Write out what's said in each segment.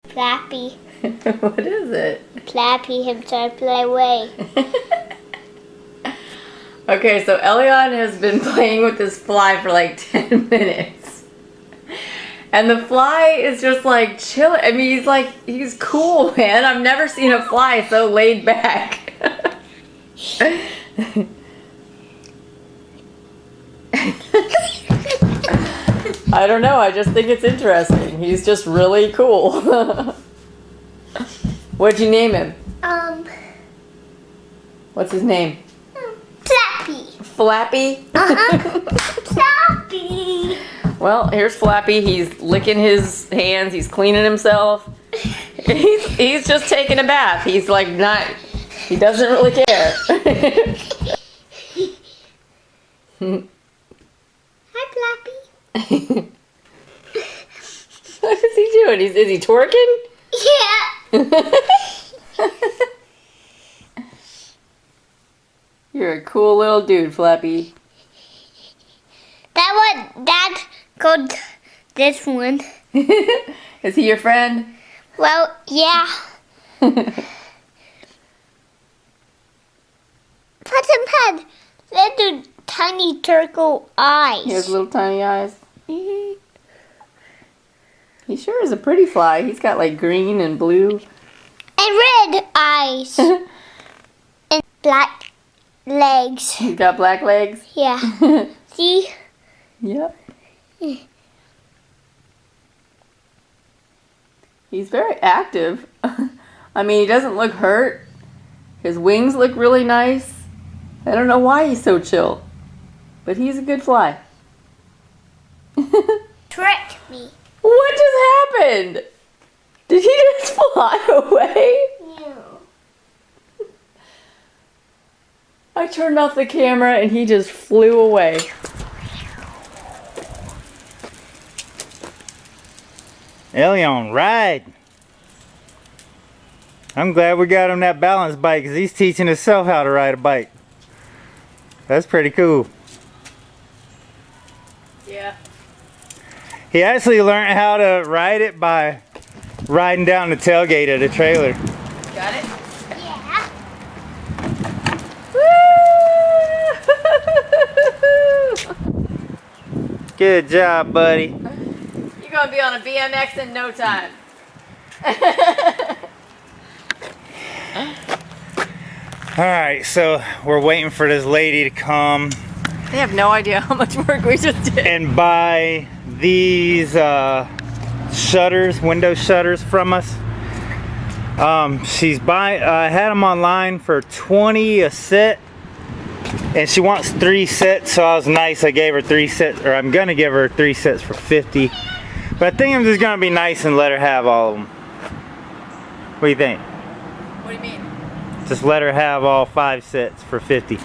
Flappy. What is it? Flappy himself fly away. Okay, so Elion has been playing with this fly for like 10 minutes. And the fly is just like chilling. I mean, he's cool, man. I've never seen a fly so laid back. I don't know. I just think it's interesting. He's just really cool. What'd you name him? What's his name? Flappy. Flappy? Flappy. Well, here's Flappy. He's licking his hands. He's cleaning himself. He's just taking a bath. He's like not, he doesn't really care. Hi, Flappy. What is he doing? Is he twerking? Yeah. You're a cool little dude, Flappy. That one, Dad called this one. Is he your friend? Well, yeah. Put him had little tiny turtle eyes. He has little tiny eyes. Hmm. He sure is a pretty fly. He's got like green and blue. And red eyes. And black legs. He's got black legs. Yeah. See? Yep. He's very active. I mean, he doesn't look hurt. His wings look really nice. I don't know why he's so chill, but he's a good fly. Trick me. What just happened? Did he just fly away? Yeah. I turned off the camera and he just flew away. Elion, ride. I'm glad we got him that balance bike because he's teaching himself how to ride a bike. That's pretty cool. Yeah. He actually learned how to ride it by riding down the tailgate of the trailer. Got it? Yeah. Woo! Good job, buddy. You're gonna be on a BMX in no time. Alright, so we're waiting for this lady to come They have no idea how much work we just did. and buy these shutters, window shutters from us. She's had them online for 20 a set, and she wants 3 sets, so I was nice. I gave her 3 sets, or I'm gonna give her 3 sets for 50. But I think I'm just gonna be nice and let her have all of them. What do you think? What do you mean? Just let her have all 5 sets for 50.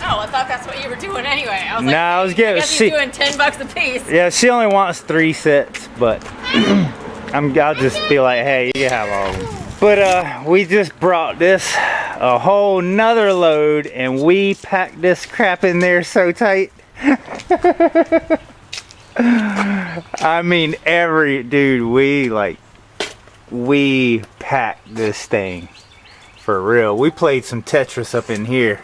Oh, I thought that's what you were doing anyway. I was like, No, I was giving. I guess he's doing $10 a piece. Yeah, she only wants 3 sets, but I'll just be like, hey, you can have all of them. But we just brought this a whole nother load, and we packed this crap in there so tight. I mean, we packed this thing for real. We played some Tetris up in here.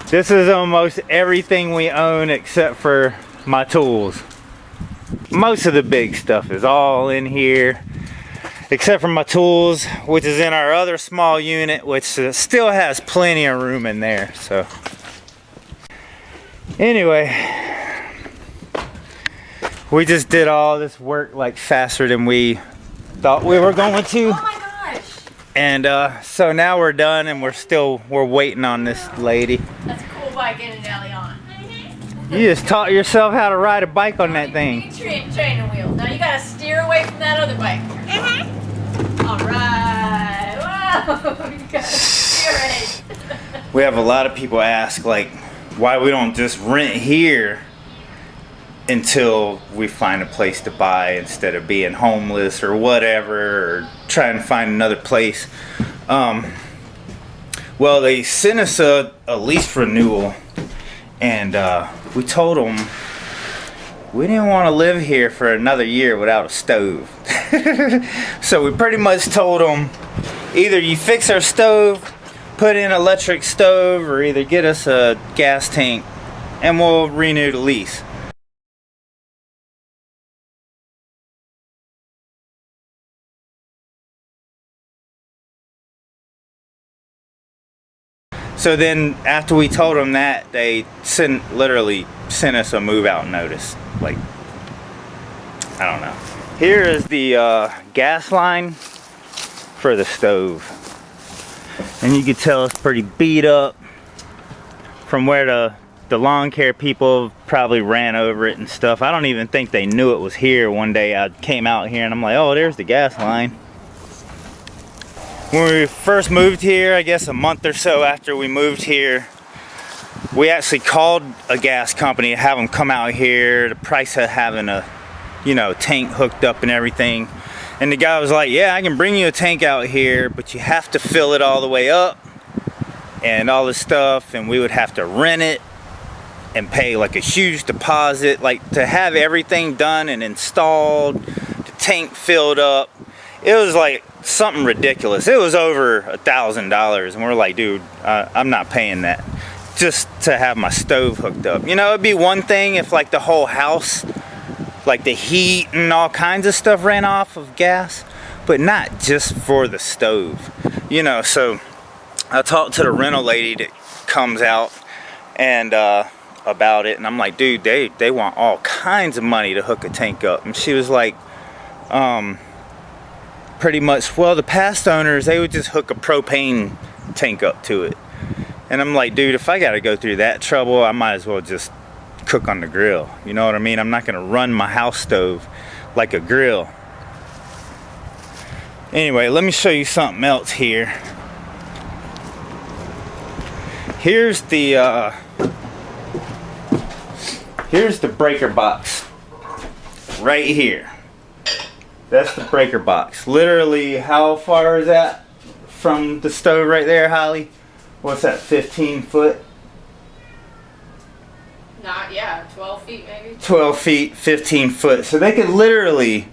This is almost everything we own except for my tools. Most of the big stuff is all in here except for my tools, which is in our other small unit, which still has plenty of room in there. So anyway, we just did all this work like faster than we thought we were going to. Oh my gosh. And so now we're done, and we're waiting on this lady. That's a cool bike in an alley on. You just taught yourself how to ride a bike on that thing. Training wheels. Now you gotta steer away from that other bike. Alright. Whoa. You gotta steer it. We have a lot of people ask like why we don't just rent here until we find a place to buy instead of being homeless or whatever, or trying to find another place. Well, they sent us a lease renewal, and we told them we didn't want to live here for another year without a stove. So we pretty much told them, either you fix our stove, put in an electric stove, or either get us a gas tank and we'll renew the lease. So then after we told them that, they literally sent us a move out notice. Like, I don't know. Here is the gas line for the stove. And you can tell it's pretty beat up from where the lawn care people probably ran over it and stuff. I don't even think they knew it was here. One day I came out here and I'm like, oh, there's the gas line. When we first moved here, I guess a month or so after we moved here, we actually called a gas company to have them come out here. The price of having a, tank hooked up and everything. And the guy was like, yeah, I can bring you a tank out here, but you have to fill it all the way up and all this stuff. And we would have to rent it and pay like a huge deposit, like to have everything done and installed, the tank filled up. It was like something ridiculous. It was over $1,000, and we're like, dude, I'm not paying that just to have my stove hooked up. It'd be one thing if like the whole house, like the heat and all kinds of stuff ran off of gas, but not just for the stove. So I talked to the rental lady that comes out and about it, and I'm like, dude, they want all kinds of money to hook a tank up. And she was like, pretty much, well, the past owners, they would just hook a propane tank up to it. And I'm like, dude, if I gotta go through that trouble, I might as well just cook on the grill. You know what I mean? I'm not gonna run my house stove like a grill. Anyway, let me show you something else here. Here's the breaker box right here. That's the breaker box. Literally, how far is that from the stove right there, Hollie? What's that, 15 foot? 12 feet maybe. 12 feet, 15 foot. So they could literally,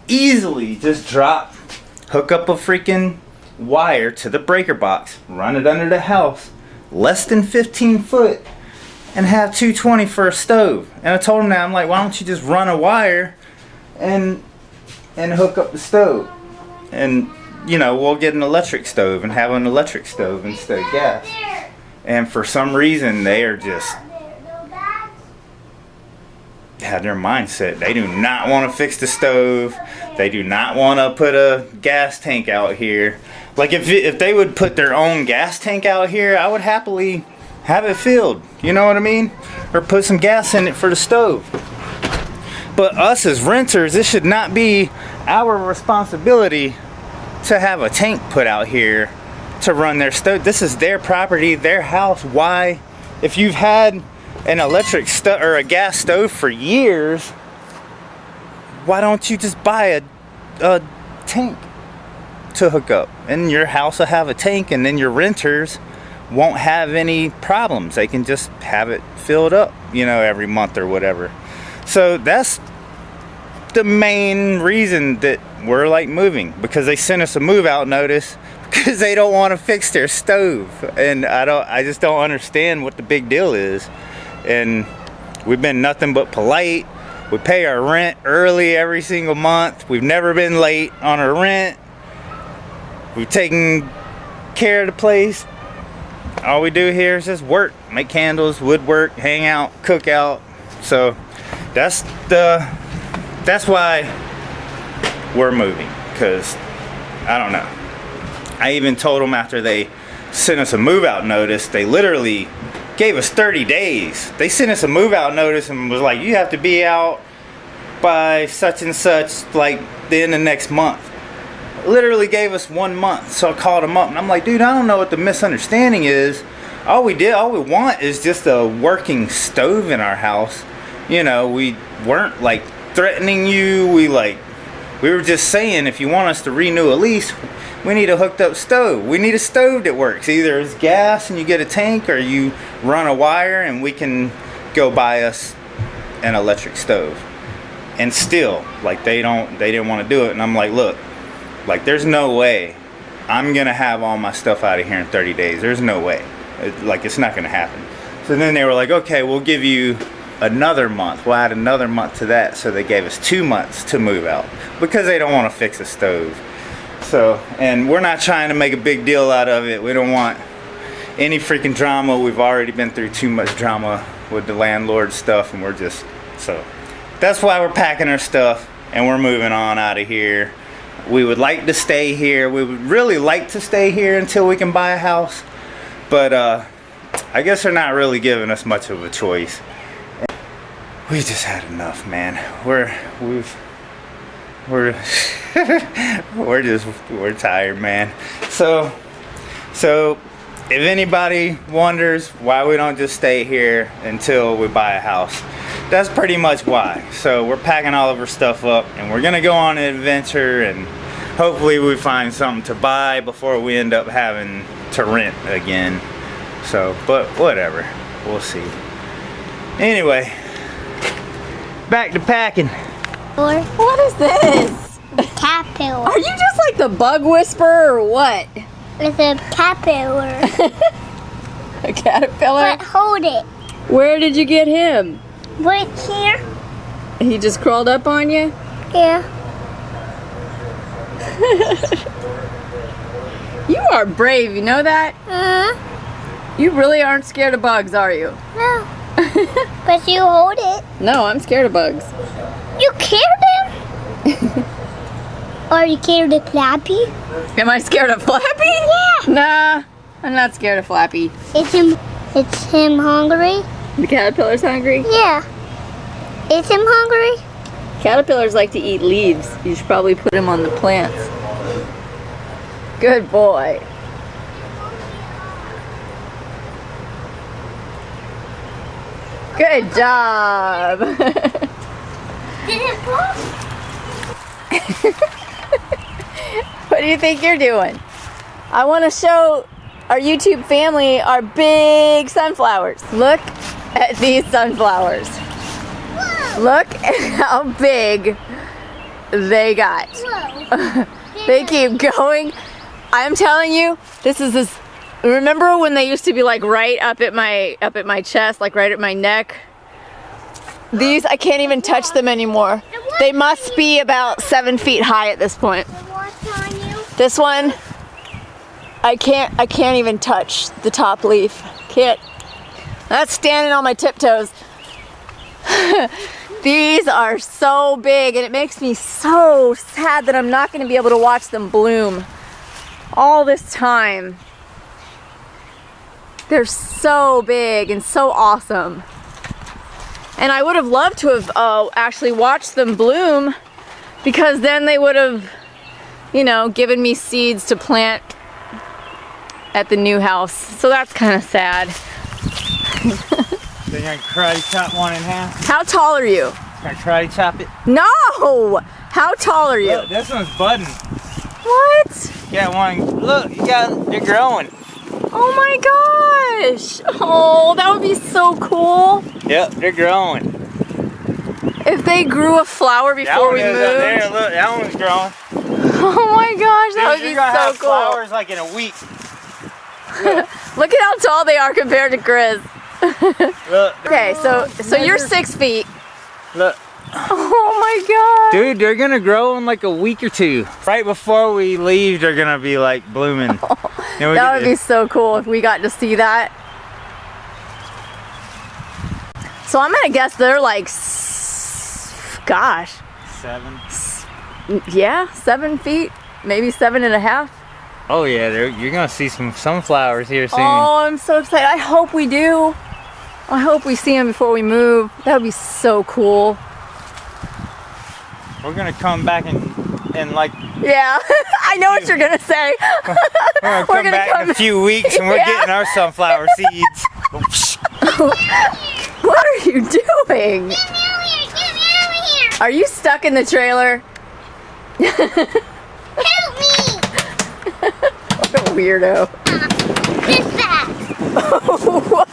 easily just hook up a freaking wire to the breaker box, run it under the house, less than 15 foot, and have 220 for a stove. And I told them that, I'm like, why don't you just run a wire and hook up the stove, and we'll get an electric stove and have an electric stove instead of gas. And for some reason they are just have their mindset, they do not want to fix the stove, they do not want to put a gas tank out here. Like if they would put their own gas tank out here, I would happily have it filled, you know what I mean, or put some gas in it for the stove. But us as renters, it should not be our responsibility to have a tank put out here to run their stove. This is their property, their house. Why, if you've had an electric stove or a gas stove for years, why don't you just buy a tank to hook up? And your house will have a tank, and then your renters won't have any problems. They can just have it filled up, every month or whatever. So that's the main reason that we're like moving, because they sent us a move out notice because they don't want to fix their stove. And I just don't understand what the big deal is. And we've been nothing but polite. We pay our rent early every single month. We've never been late on our rent. We've taken care of the place. All we do here is just work, make candles, woodwork, hang out, cook out. So that's why we're moving, because I don't know. I even told them after they sent us a move out notice, they literally gave us 30 days. They sent us a move out notice and was like, you have to be out by such and such, like the end of next month. Literally gave us 1 month. So I called them up and I'm like, dude, I don't know what the misunderstanding is. All we want is just a working stove in our house. We weren't like threatening you. We were just saying, if you want us to renew a lease, we need a hooked up stove. We need a stove that works. Either it's gas and you get a tank, or you run a wire and we can go buy us an electric stove. And still, like, they didn't want to do it. And I'm like, look, like, there's no way I'm gonna have all my stuff out of here in 30 days. There's no way. It's not gonna happen. So then they were like, okay, we'll give you another month. We'll add another month to that. So they gave us 2 months to move out because they don't want to fix a stove. So, and we're not trying to make a big deal out of it. We don't want any freaking drama. We've already been through too much drama with the landlord stuff, and we're just, so that's why we're packing our stuff and we're moving on out of here. We would like to stay here. We would really like to stay here until we can buy a house, but I guess they're not really giving us much of a choice. We just had enough, man. We're tired, man. So if anybody wonders why we don't just stay here until we buy a house, that's pretty much why. So we're packing all of our stuff up and we're gonna go on an adventure, and hopefully we find something to buy before we end up having to rent again. So, but whatever, we'll see. Anyway, back to packing. What is this? Caterpillar. Are you just like the bug whisperer or what? It's a caterpillar. A caterpillar? But hold it. Where did you get him? Right here. He just crawled up on you? Yeah. You are brave, you know that? You really aren't scared of bugs, are you? No. But you hold it. No, I'm scared of bugs. You killed him? Are you scared of Flappy? Am I scared of Flappy? Yeah. Nah, I'm not scared of Flappy. It's him hungry? The caterpillar's hungry? Yeah. Is him hungry? Caterpillars like to eat leaves. You should probably put him on the plants. Good boy. Good job. Did it fall? What do you think you're doing? I want to show our YouTube family our big sunflowers. Look at these sunflowers. Whoa. Look at how big they got. Whoa. They keep going. I'm telling you, this. Remember when they used to be like right up at my chest, like right at my neck? These, I can't even touch them anymore. They must be about 7 feet high at this point. What's on you? This one, I can't even touch the top leaf. Can't. That's standing on my tiptoes. These are so big, and it makes me so sad that I'm not going to be able to watch them bloom all this time. They're so big and so awesome. And I would have loved to have actually watched them bloom, because then they would have, you know, given me seeds to plant at the new house. So that's kind of sad. They're gonna karate chop one in half. How tall are you? Gonna karate chop it. No! How tall are you? Look, this one's budding. What? You got one. Look, they're growing. Oh my gosh! Oh, that would be so cool. Yep, they're growing. If they grew a flower before we moved. Up there. Look, that one's growing. Oh my gosh, that would be You're gonna have so cool. flowers like in a week. Look at how tall they are compared to Chris. Look. Okay, so you're 6 feet. Look. Oh my god. Dude, they're gonna grow in like a week or two. Right before we leave, they're gonna be like blooming. That would be so cool if we got to see that. So I'm gonna guess they're like, gosh. 7. Yeah, 7 feet, maybe 7.5. Oh yeah, you're gonna see some sunflowers here soon. Oh, I'm so excited. I hope we do. I hope we see them before we move. That would be so cool. We're gonna come back and like. Yeah, I know what you're gonna say. We're gonna come back in a few weeks and we're getting our sunflower seeds. What are you doing? Get me out here! Get me out here! Are you stuck in the trailer? Help me! What a weirdo. This fast! What?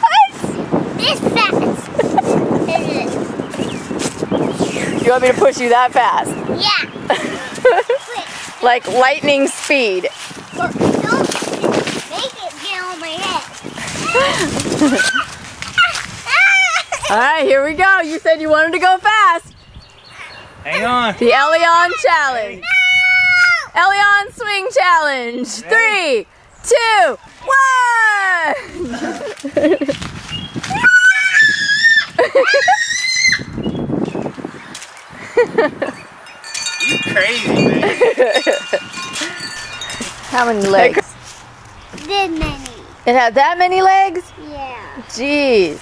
This fast! You're You want me to push you that fast? Yeah. Like lightning speed. Don't make it get on my head. All right, here we go. You said you wanted to go fast. Hang on. The Elion challenge. Elion swing challenge. 3, 2, 1. You crazy, man. How many legs? Did many. It had that many legs? Yeah. Jeez.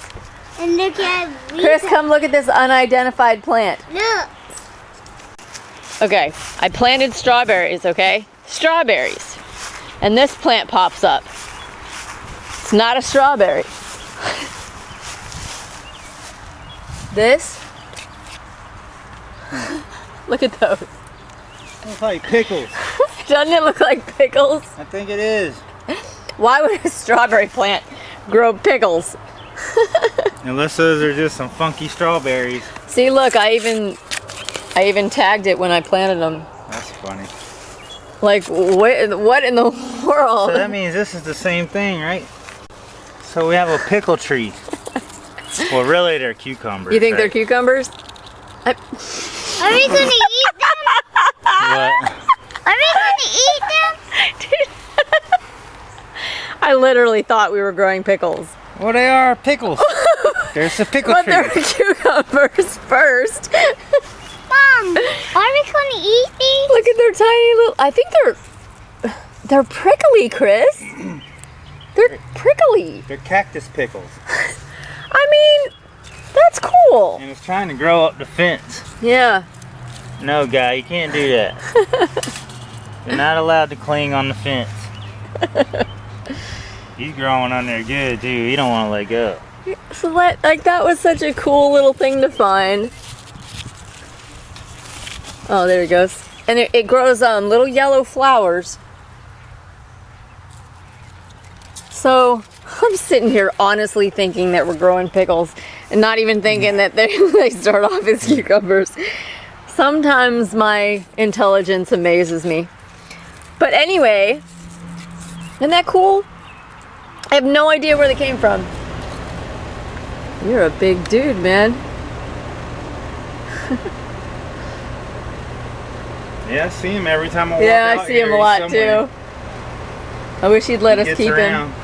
And look at Chris, come look at this unidentified plant. Look. Okay, I planted strawberries, okay? Strawberries. And this plant pops up. It's not a strawberry. This? Look at those. Looks like pickles. Doesn't it look like pickles? I think it is. Why would a strawberry plant grow pickles? Unless those are just some funky strawberries. See, look, I even tagged it when I planted them. That's funny. Like, what in the world? So that means this is the same thing, right? So we have a pickle tree. Well, really, they're cucumbers. You think they're right? cucumbers? Are we gonna eat them? What? Are we gonna eat them? I literally thought we were growing pickles. Well, they are pickles. There's the pickle But tree. they're cucumbers first. Mom, are we gonna eat these? Look at their tiny little. I think they're prickly, Chris. They're prickly. They're cactus pickles. I mean, that's cool. And it's trying to grow up the fence. Yeah. No, guy, you can't do that. You're not allowed to cling on the fence. He's growing on there good, too. He don't want to let go. So that was such a cool little thing to find. Oh, there he goes. And it grows little yellow flowers. So I'm sitting here honestly thinking that we're growing pickles and not even thinking that they start off as cucumbers. Sometimes my intelligence amazes me. But anyway, isn't that cool? I have no idea where they came from. You're a big dude, man. Yeah, I see him every time I walk Yeah, out I see here. him a lot He's somewhere. too. I wish he'd let He us gets keep around. him.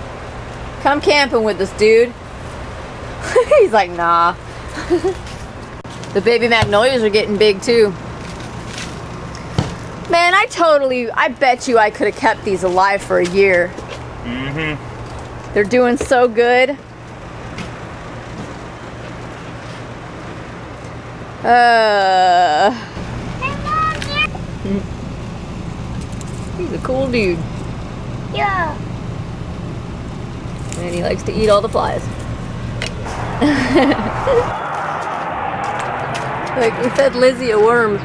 Come camping with us, dude. He's like, nah. The baby magnolias are getting big too. Man, I bet you I could have kept these alive for a year. Mm-hmm. They're doing so good. He's a cool dude. Yeah. And he likes to eat all the flies. Like, we fed Lizzie a worm.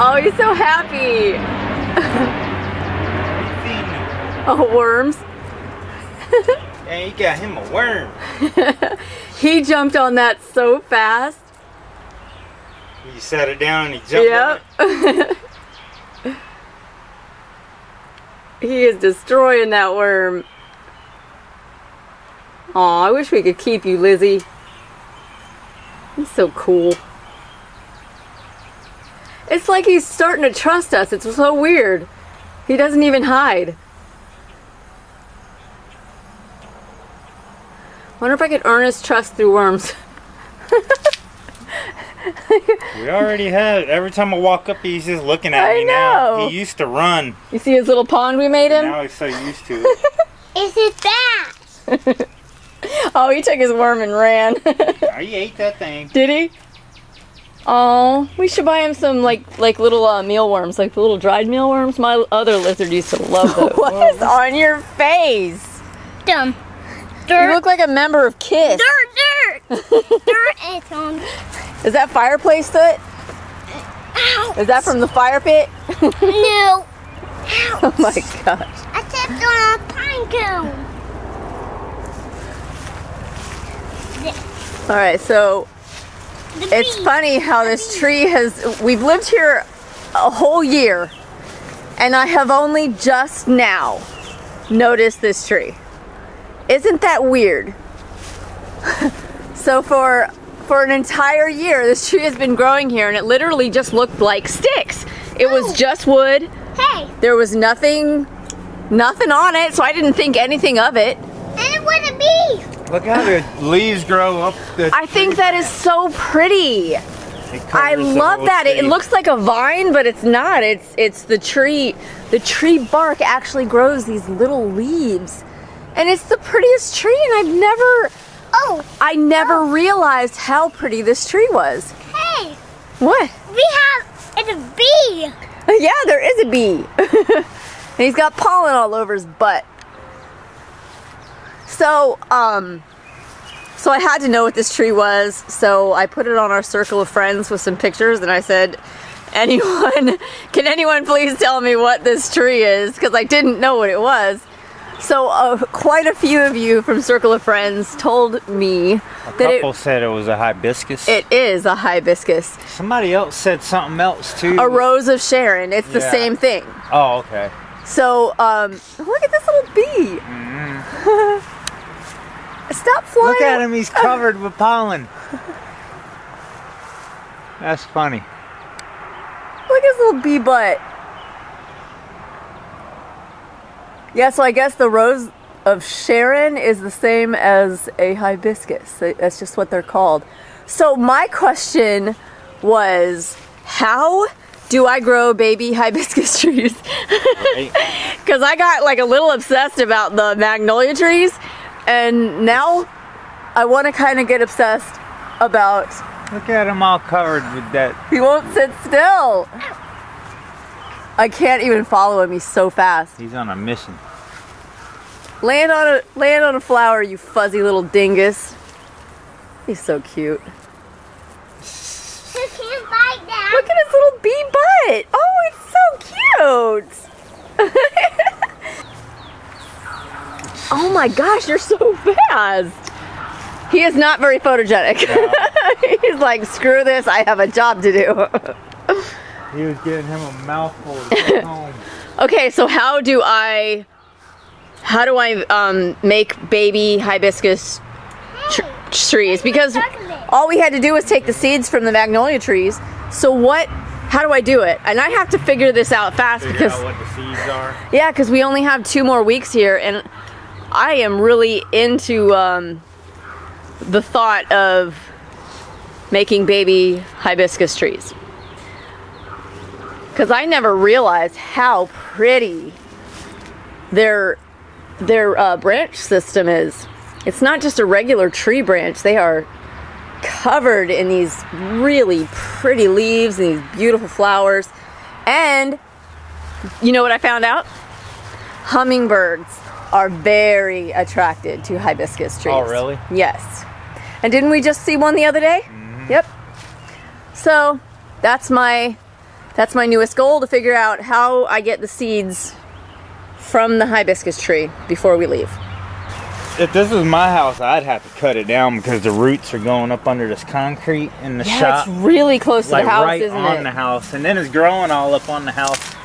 Oh, he's so happy. Oh, worms. Yeah, you got him a worm. He jumped on that so fast. You set it down and he jumped on Yep. it. He is destroying that worm. Aw, I wish we could keep you, Lizzie. He's so cool. It's like he's starting to trust us. It's so weird. He doesn't even hide. Wonder if I could earn his trust through worms. We already have. Every time I walk up, he's just looking at I me now. know. He used to run. You see his little pond we made him? Now he's so used to it. Is it bad? Oh, he took his worm and ran. Oh, he ate that thing. Did he? Oh, we should buy him some like little mealworms, like the little dried mealworms. My other lizard used to love those. What is on your face? Dumb. You Dirt. look like a member of KISS. Dirt. Dirt is on. Is that fireplace soot? Ow. Is that from the fire pit? No. Oh my gosh. I stepped on a pine cone. All right, so it's funny how this tree we've lived here a whole year, and I have only just now noticed this tree. Isn't that weird? So for an entire year, this tree has been growing here, and it literally just looked like sticks. It was just wood. Hey. There was nothing on it, so I didn't think anything of it. And it wouldn't be. Look how the leaves grow up. I think that is so pretty. I love that. It looks like a vine, but it's not. It's the tree. The tree bark actually grows these little leaves. And it's the prettiest tree, and I never realized how pretty this tree was. Hey. What? We have a bee. Yeah, there is a bee. And he's got pollen all over his butt. So I had to know what this tree was, so I put it on our circle of friends with some pictures, and I said, can anyone please tell me what this tree is? Because I didn't know what it was. So quite a few of you from Circle of Friends told me that couple said it was a hibiscus. It is a hibiscus. Somebody else said something else too. A rose of Sharon. It's the same thing. Oh, okay. So look at this little bee. Mm-hmm. Stop flying. Look at him. He's covered with pollen. That's funny. Look at his little bee butt. Yeah, so I guess the rose of Sharon is the same as a hibiscus. That's just what they're called. So my question was, how do I grow baby hibiscus trees? Because I got like a little obsessed about the magnolia trees, and now I want to kind of get obsessed about... Look at him all covered with that. He won't sit still. I can't even follow him. He's so fast. He's on a mission. Land on a flower, you fuzzy little dingus. He's so cute. You can't bite that. Look at his little bee butt. Oh, it's so cute. Oh my gosh, you're so fast. He is not very photogenic. No. He's like, screw this, I have a job to do. He was getting him a mouthful to take home. Okay, so how do I make baby hibiscus trees? Because all we had to do was take the seeds from the magnolia trees. So how do I do it? And I have to figure this out fast because what the seeds are. Yeah, because we only have 2 more weeks here, and I am really into the thought of making baby hibiscus trees. Because I never realized how pretty their branch system is. It's not just a regular tree branch. They are covered in these really pretty leaves and these beautiful flowers. And you know what I found out? Hummingbirds are very attracted to hibiscus trees. Oh, really? Yes. And didn't we just see one the other day? Mm-hmm. Yep. So that's my newest goal, to figure out how I get the seeds from the hibiscus tree before we leave. If this was my house, I'd have to cut it down because the roots are going up under this concrete in the shop. It's really close to like the house, right isn't on it? the house, and then it's growing all up on the house.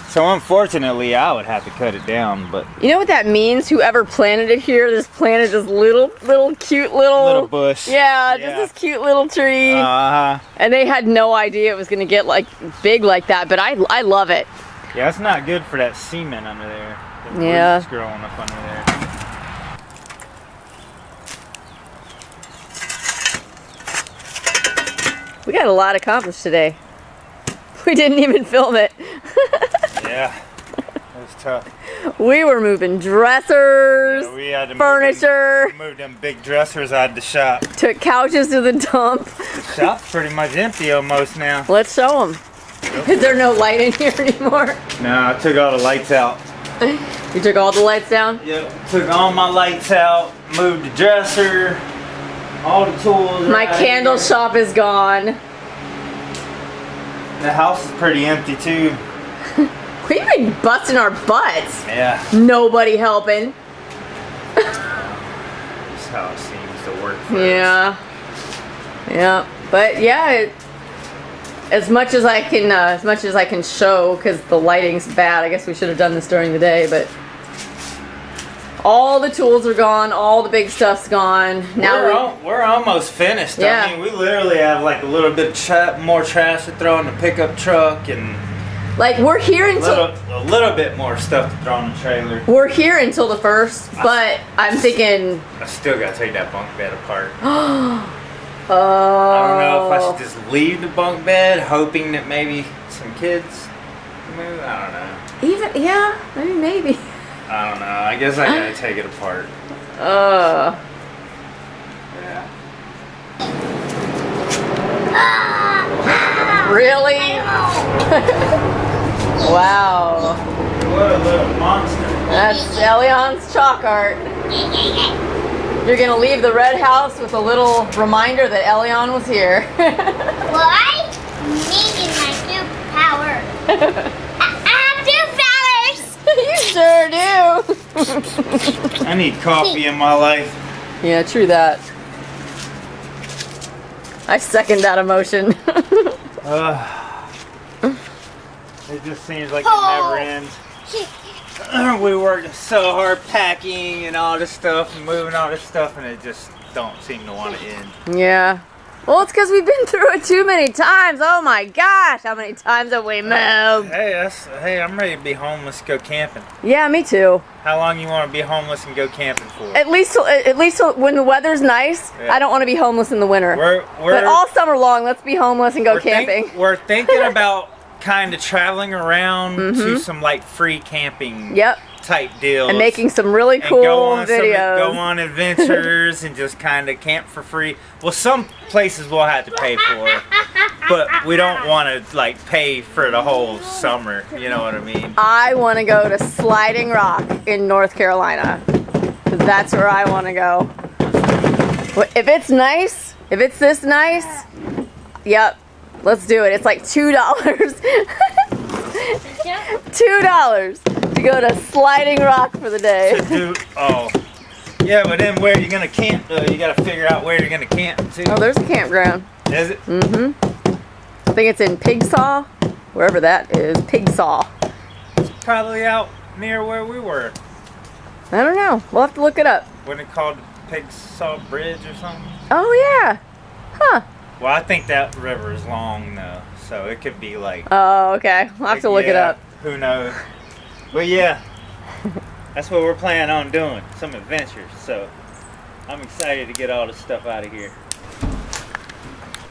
So unfortunately, I would have to cut it down. But you know what that means? Whoever planted it here, just planted this little cute little bush. Yeah, just this cute little tree. And they had no idea it was gonna get like big like that. But I love it. Yeah, it's not good for that semen under there. The roots growing up under there. We got a lot accomplished today. We didn't even film it. Yeah, it was tough. We were moving dressers, Yeah, we had to furniture. move them big dressers out of the shop. Took couches to the dump. The shop's pretty much empty almost now. Let's show them. Is there no light in here anymore? No, I took all the lights out. You took all the lights down? Yep, took all my lights out, moved the dresser, all the tools. My candle shop is gone. The house is pretty empty too. We've been busting our butts. Yeah. Nobody helping. That's how it seems to work for us. Yeah. Yeah, but yeah, as much as I can show, because the lighting's bad. I guess we should have done this during the day, but all the tools are gone. All the big stuff's gone. Now we're almost finished. Yeah. I mean, we literally have like a little bit more trash to throw in the pickup truck and like we're here until a little bit more stuff to throw in the trailer. we're here until the 1st, but I'm thinking. I still gotta take that bunk bed apart. Oh. I don't know if I should just leave the bunk bed, hoping that maybe some kids move. I don't know. Maybe. I don't know. I guess I gotta take it apart. Yeah. Really? Wow. What a little monster. That's Elion's chalk art. You're gonna leave the red house with a little reminder that Elion was here. Well, I needed my superpower. I have two powers. You sure do. I need coffee in my life. Yeah, true that. I second that emotion. It just seems like it never ends. We worked so hard packing and all this stuff and moving all this stuff, and it just don't seem to want to end. Yeah. Well, it's because we've been through it too many times. Oh my gosh, how many times have we moved? Hey, I'm ready to be homeless, go camping. Yeah, me too. How long you want to be homeless and go camping for? At least till when the weather's nice. Yeah. I don't want to be homeless in the winter. We're But all summer long, let's be homeless and go camping. We're thinking about kind of traveling around to some like free camping Yep. type deals. And making some really cool videos. Go on adventures and just kind of camp for free. Well, some places we'll have to pay for, but we don't want to like pay for the whole summer. You know what I mean? I want to go to Sliding Rock in North Carolina. 'Cause that's where I want to go. If it's nice, if it's this nice, yep, let's do it. It's like $2. $2 to go to Sliding Rock for the day. Yeah, but then where are you gonna camp though? You gotta figure out where you're gonna camp too. Oh, there's a campground. Is it? I think it's in Pigsaw, wherever that is. Pigsaw. It's probably out near where we were. I don't know. We'll have to look it up. Wasn't it called Pigsaw Bridge or something? Oh yeah. Huh. Well, I think that river is long though, so it could be like. Oh, okay. We'll have to look it up. Who knows? But yeah, that's what we're planning on doing. Some adventures. So I'm excited to get all this stuff out of here.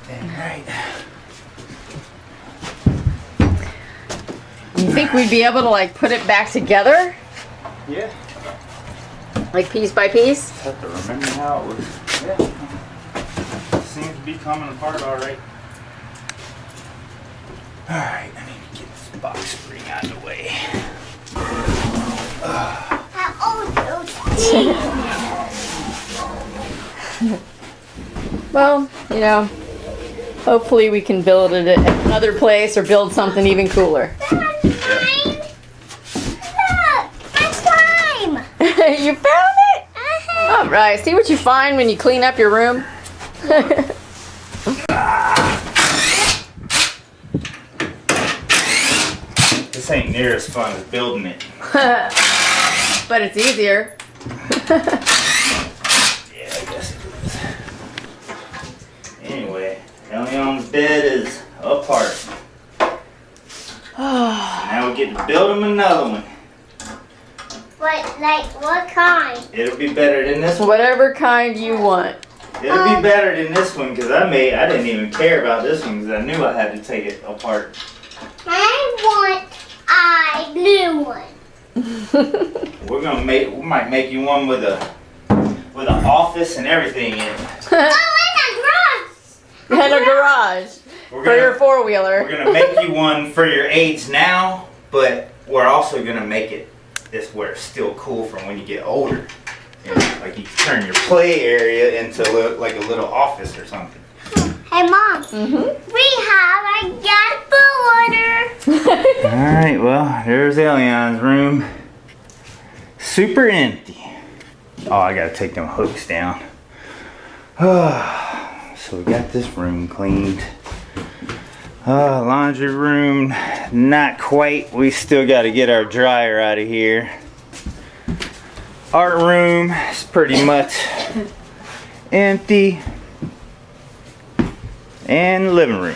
Dang right. You think we'd be able to like put it back together? Yeah. Like piece by piece? Have to remember how it was. Yeah. Seems to be coming apart all right. All right, I need to get this box spring out of the way. Well, you know, hopefully we can build it at another place or build something even cooler. You found it? All right. See what you find when you clean up your room? This ain't near as fun as building it. But it's easier. Yeah, I guess it is. Anyway, Elion's bed is apart. Now we get to build him another one. What kind? It'll be better than this one. Whatever kind you want. It'll be better than this one because I didn't even care about this one because I knew I had to take it apart. I want a new one. We might make you one with an office and everything in it. Oh, And a garage for your four-wheeler. We're gonna make you one for your age now, but we're also gonna make it this where it's still cool for when you get older. You know, like you can turn your play area into like a little office or something. Hey, Mom. We have a gas for water. All right, well, there's Elion's room. Super empty. Oh, I gotta take them hooks down. So So we got this room cleaned. Laundry room, not quite. We still got to get our dryer out of here. Art room is pretty much empty. And living room.